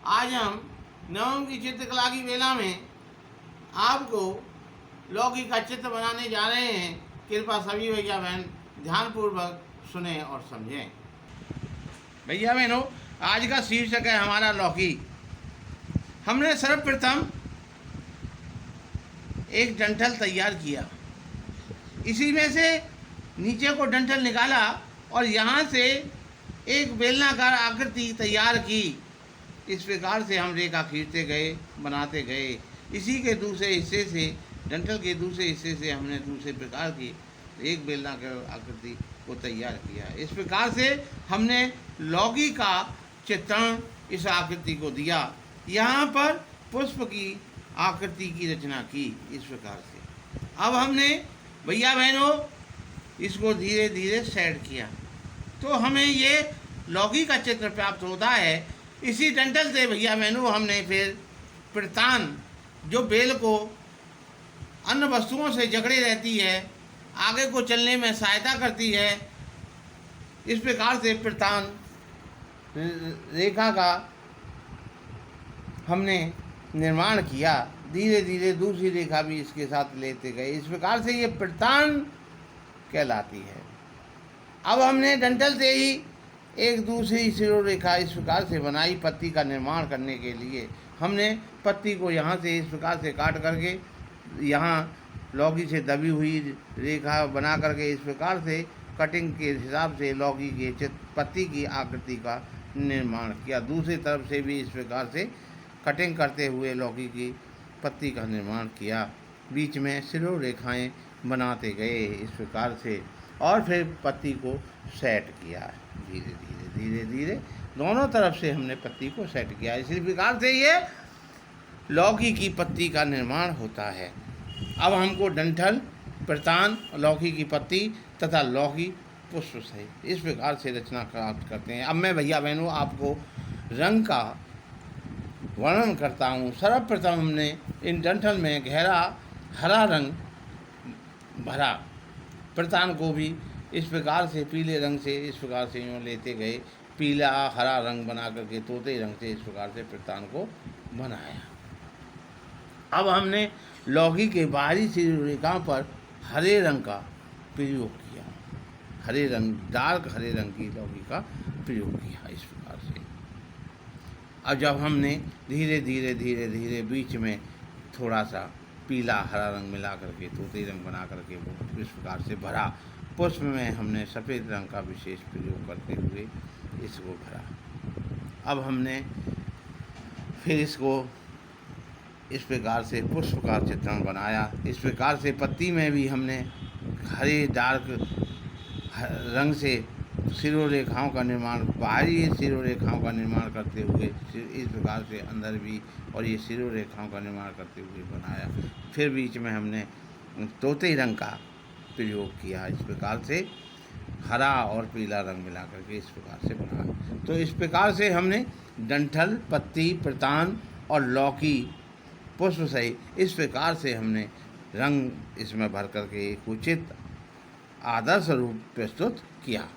आज हम नवम की चित्रकला की बेला में आपको लौकी का चित्र बनाने जा रहे हैं। कृपया सभी भैया बहन ध्यानपूर्वक सुने और समझें। भैया बहनों, आज का शीर्षक है हमारा लौकी। हमने सर्वप्रथम एक डंठल तैयार किया, इसी में से नीचे को डंठल निकाला और यहाँ से एक बेलनाकार आकृति तैयार की। इस प्रकार से हम रेखा खींचते गए, बनाते गए। इसी के दूसरे हिस्से से, डंठल के दूसरे हिस्से से हमने दूसरे प्रकार की एक बेलनाकार आकृति को तैयार किया। इस प्रकार से हमने लौकी का चित्रण इस आकृति को दिया। यहाँ पर पुष्प की आकृति की रचना की। इस प्रकार से अब हमने भैया बहनों इसको धीरे धीरे सेट किया तो हमें ये लौकी का चित्र प्राप्त होता है। इसी डंठल से भैया बहनों हमने फिर प्रतान, जो बेल को अन्य वस्तुओं से जकड़े रहती है, आगे को चलने में सहायता करती है, इस प्रकार से प्रतान रेखा का हमने निर्माण किया। धीरे धीरे दूसरी रेखा भी इसके साथ लेते गए। इस प्रकार से ये प्रतान कहलाती है। अब हमने डंठल से ही एक दूसरी शिरोरेखा इस प्रकार से बनाई। पत्ती का निर्माण करने के लिए हमने पत्ती को यहाँ से इस प्रकार से काट करके यहाँ लौकी से दबी हुई रेखा बना करके इस प्रकार से कटिंग के हिसाब से लौकी के पत्ती की आकृति का निर्माण किया। दूसरी तरफ से भी इस प्रकार से कटिंग करते हुए लौकी की पत्ती का निर्माण किया। बीच में शिरोरेखाएँ बनाते गए इस प्रकार से, और फिर पत्ती को सेट किया। धीरे धीरे धीरे धीरे दोनों तरफ से हमने पत्ती को सेट किया। इसी प्रकार से ये लौकी की पत्ती का निर्माण होता है। अब हमको डंठल, प्रतान, लौकी की पत्ती तथा लौकी पुष्प सहित इस प्रकार से रचना प्राप्त करते हैं। अब मैं भैया बहनों आपको रंग का वर्णन करता हूँ। सर्वप्रथम हमने इन डंठल में गहरा हरा रंग भरा। प्रतान को भी इस प्रकार से पीले रंग से इस प्रकार से यूँ लेते गए। पीला हरा रंग बना करके तोते रंग से इस प्रकार से प्रतान को बनाया। अब हमने लौकी के बाहरी शिरोरेखा पर हरे रंग का प्रयोग किया। हरे रंग, डार्क हरे रंग की लौकी का प्रयोग किया इस प्रकार से। अब जब हमने धीरे धीरे धीरे धीरे बीच में थोड़ा सा पीला हरा रंग मिला करके तोते रंग बना करके वो इस प्रकार से भरा। पुष्प में हमने सफ़ेद रंग का विशेष प्रयोग करते हुए इसको भरा। अब हमने फिर इसको इस प्रकार से पुष्प का चित्रण बनाया। इस प्रकार से पत्ती में भी हमने हरे डार्क रंग से शिरोरेखाओं का निर्माण, बाहरी शिरोरेखाओं का निर्माण करते हुए इस प्रकार से अंदर भी, और ये शिरोरेखाओं का निर्माण करते हुए बनाया। फिर बीच में हमने तोते रंग का प्रयोग किया। इस प्रकार से हरा और पीला रंग मिला करके इस प्रकार से बनाया। तो इस प्रकार से हमने डंठल, पत्ती, प्रतान और लौकी पुष्प सहित इस प्रकार से हमने रंग इसमें भर करके एक उचित आदर्श रूप प्रस्तुत किया।